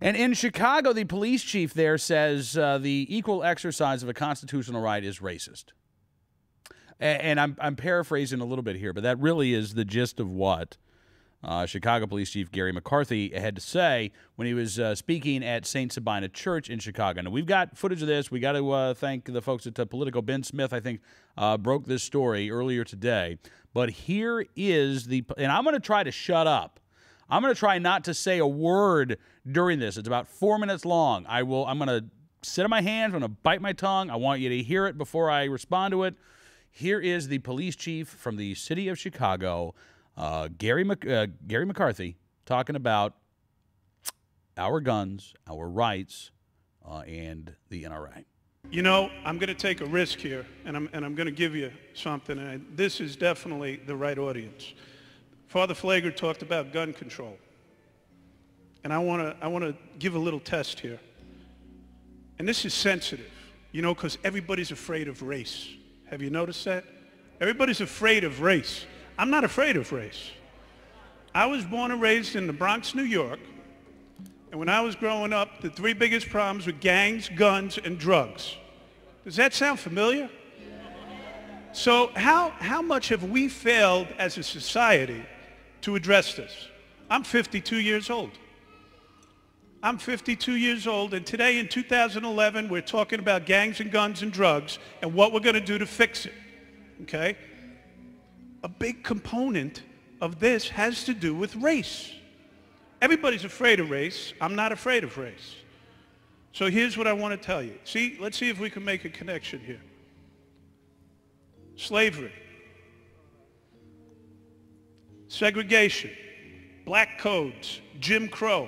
And in Chicago, the police chief there says the equal exercise of a constitutional right is racist. And I'm paraphrasing a little bit here, but that really is the gist of what Chicago Police Chief Garry McCarthy had to say when he was speaking at St. Sabina Church in Chicago. Now, we've got footage of this. We got to thank the folks at Politico. Ben Smith, I think, broke this story earlier today. But here is and I'm going to try to shut up. I'm going to try not to say a word during this. It's about 4 minutes long. I'm going to sit on my hands. I'm going to bite my tongue. I want you to hear it before I respond to it. Here is the police chief from the city of Chicago, Garry McCarthy, talking about our guns, our rights, and the NRA. You know, I'm going to take a risk here, and I'm going to give you something. And this is definitely the right audience. Father Flagler talked about gun control, and I want to give a little test here. And this is sensitive, you know, because everybody's afraid of race. Have you noticed that? Everybody's afraid of race. I'm not afraid of race. I was born and raised in the Bronx, New York, and when I was growing up, the three biggest problems were gangs, guns, and drugs. Does that sound familiar? So how much have we failed as a society to address this? I'm 52 years old. I'm 52 years old, and today in 2011, we're talking about gangs and guns and drugs and what we're going to do to fix it, okay? A big component of this has to do with race. Everybody's afraid of race. I'm not afraid of race. So here's what I want to tell you. See, let's see if we can make a connection here. Slavery, segregation, black codes, Jim Crow.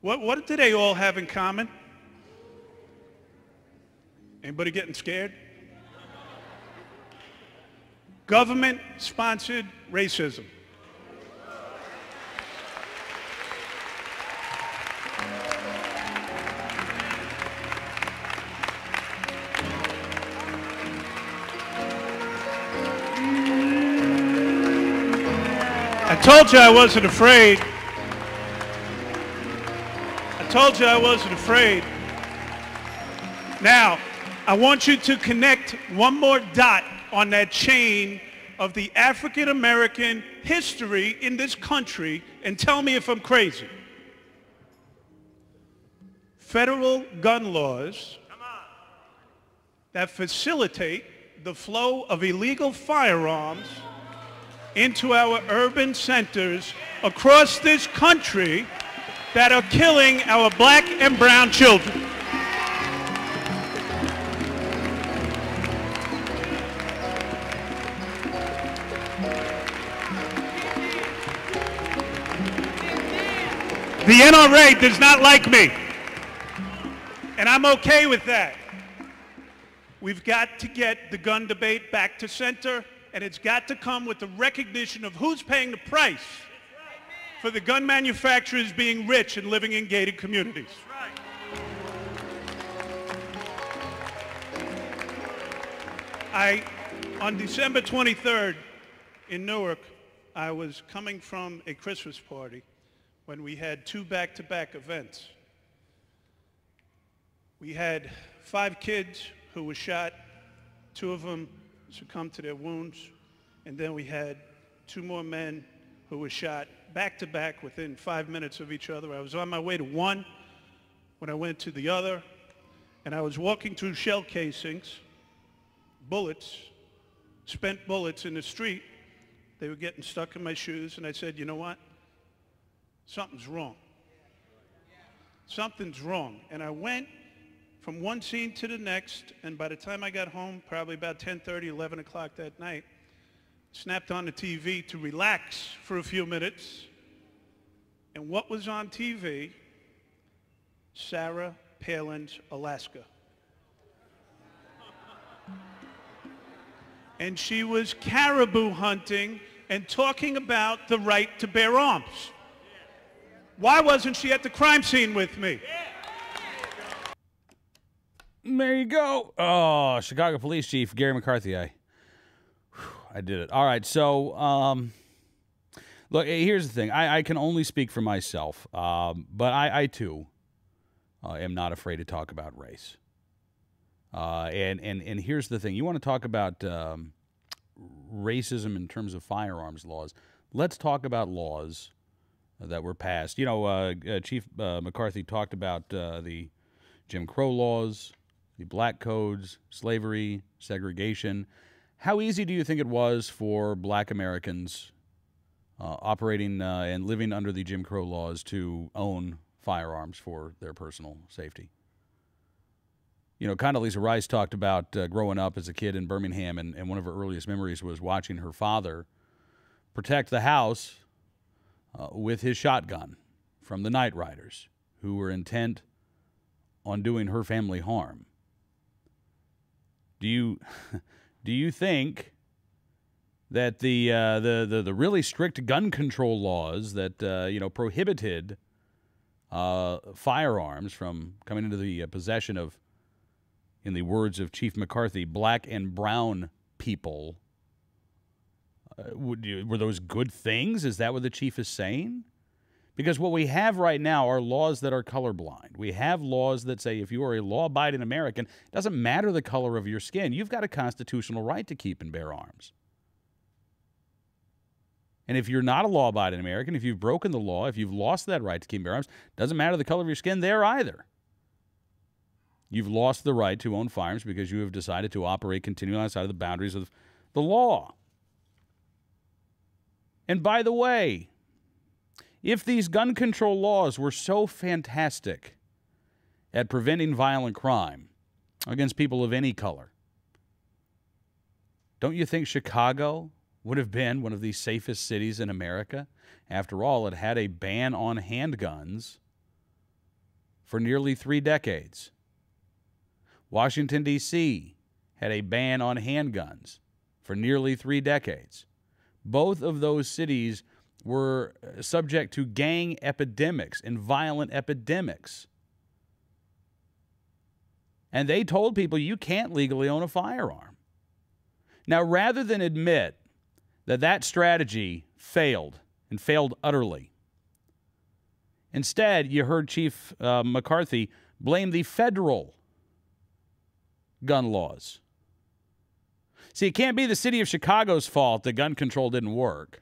What do they all have in common? Anybody getting scared? Government-sponsored racism. I told you I wasn't afraid. I told you I wasn't afraid. Now, I want you to connect one more dot on that chain of the African-American history in this country and tell me if I'm crazy. Federal gun laws that facilitate the flow of illegal firearms into our urban centers across this country that are killing our black and brown children. The NRA does not like me, and I'm okay with that. We've got to get the gun debate back to center, and it's got to come with the recognition of who's paying the price for the gun manufacturers being rich and living in gated communities. On December 23rd in Newark, I was coming from a Christmas party when we had two back-to-back events. We had 5 kids who were shot. 2 of them succumbed to their wounds. And then we had 2 more men who were shot back-to-back within 5 minutes of each other. I was on my way to one when I went to the other, and I was walking through shell casings, bullets, spent bullets in the street. They were getting stuck in my shoes, and I said, you know what? Something's wrong. Something's wrong. And I went from one scene to the next, and by the time I got home, probably about 10:30, 11 o'clock that night, snapped on the TV to relax for a few minutes. And what was on TV? Sarah Palin's Alaska. And she was caribou hunting and talking about the right to bear arms. Why wasn't she at the crime scene with me? There you go. Oh, Chicago Police Chief Garry McCarthy. I did it. All right, so Look, here's the thing. I can only speak for myself, but I too, am not afraid to talk about race. And here's the thing. You want to talk about racism in terms of firearms laws. Let's talk about laws that were passed. Chief McCarthy talked about the Jim Crow laws, the black codes, slavery, segregation. How easy do you think it was for black Americans operating and living under the Jim Crow laws to own firearms for their personal safety? Condoleezza Rice talked about growing up as a kid in Birmingham, and one of her earliest memories was watching her father protect the house with his shotgun from the night riders who were intent on doing her family harm. Do you think that the really strict gun control laws that prohibited firearms from coming into the possession of, in the words of Chief McCarthy, black and brown people, were those good things? Is that what the chief is saying? Because what we have right now are laws that are colorblind. We have laws that say if you are a law-abiding American, it doesn't matter the color of your skin. You've got a constitutional right to keep and bear arms. And if you're not a law-abiding American, if you've broken the law, if you've lost that right to keep and bear arms, it doesn't matter the color of your skin there either. You've lost the right to own firearms because you have decided to operate continually outside of the boundaries of the law. And by the way, if these gun control laws were so fantastic at preventing violent crime against people of any color, don't you think Chicago would have been one of the safest cities in America? After all, it had a ban on handguns for nearly 3 decades. Washington, D.C. had a ban on handguns for nearly 3 decades. Both of those cities were subject to gang epidemics and violent epidemics. And they told people you can't legally own a firearm. Now, rather than admit that that strategy failed and failed utterly, instead you heard Chief McCarthy blame the federal gun laws. See, it can't be the city of Chicago's fault that gun control didn't work.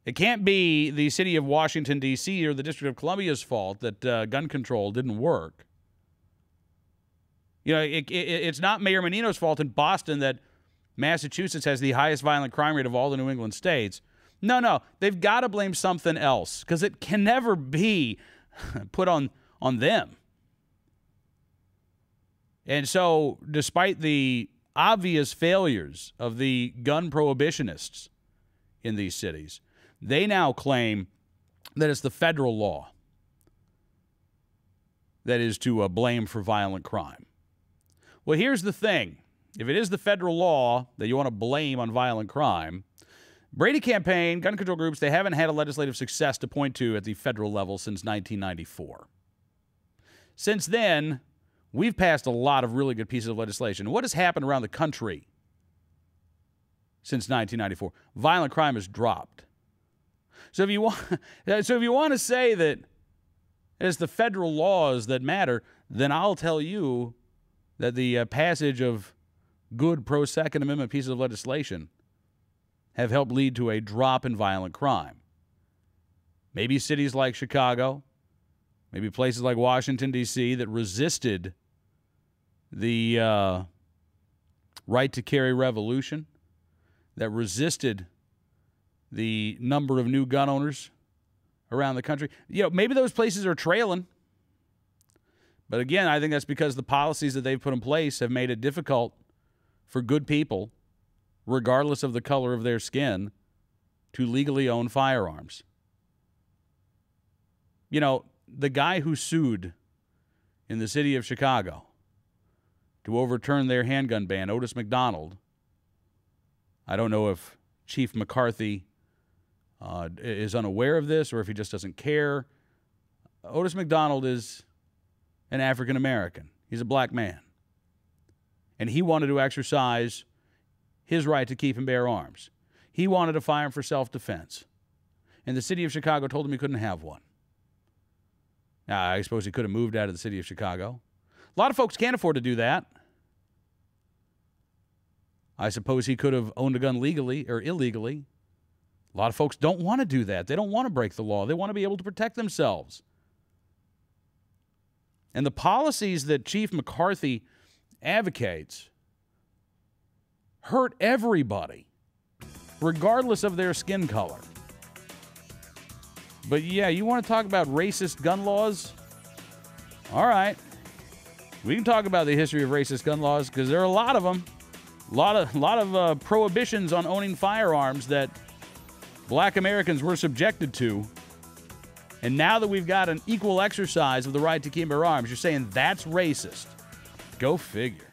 It can't be the city of Washington, D.C. or the District of Columbia's fault that gun control didn't work. It's not Mayor Menino's fault in Boston that Massachusetts has the highest violent crime rate of all the New England states. No, they've got to blame something else because it can never be put on them. And so, despite the obvious failures of the gun prohibitionists in these cities, they now claim that it's the federal law that is to blame for violent crime. Well, here's the thing. If it is the federal law that you want to blame on violent crime, Brady campaign, gun control groups, they haven't had a legislative success to point to at the federal level since 1994. Since then, we've passed a lot of really good pieces of legislation. What has happened around the country since 1994? Violent crime has dropped. So if you want to say that it's the federal laws that matter, then I'll tell you that the passage of good pro-Second Amendment pieces of legislation have helped lead to a drop in violent crime. Maybe cities like Chicago, maybe places like Washington, D.C. that resisted the right to carry revolution, that resisted the number of new gun owners around the country. Maybe those places are trailing. But again, I think that's because the policies that they've put in place have made it difficult for good people, regardless of the color of their skin, to legally own firearms. The guy who sued in the city of Chicago to overturn their handgun ban, Otis McDonald, I don't know if Chief McCarthy is unaware of this or if he just doesn't care. Otis McDonald is an African American. He's a black man. And he wanted to exercise his right to keep and bear arms. He wanted a firearm for self-defense. and the city of Chicago told him he couldn't have one. Now, I suppose he could have moved out of the city of Chicago. A lot of folks can't afford to do that. I suppose he could have owned a gun legally or illegally. A lot of folks don't want to do that. They don't want to break the law. They want to be able to protect themselves. And the policies that Chief McCarthy advocates hurt everybody, regardless of their skin color. But yeah, you want to talk about racist gun laws? All right. We can talk about the history of racist gun laws because there are a lot of them. A lot of prohibitions on owning firearms that black Americans were subjected to. And now that we've got an equal exercise of the right to keep and bear arms, you're saying that's racist. Go figure.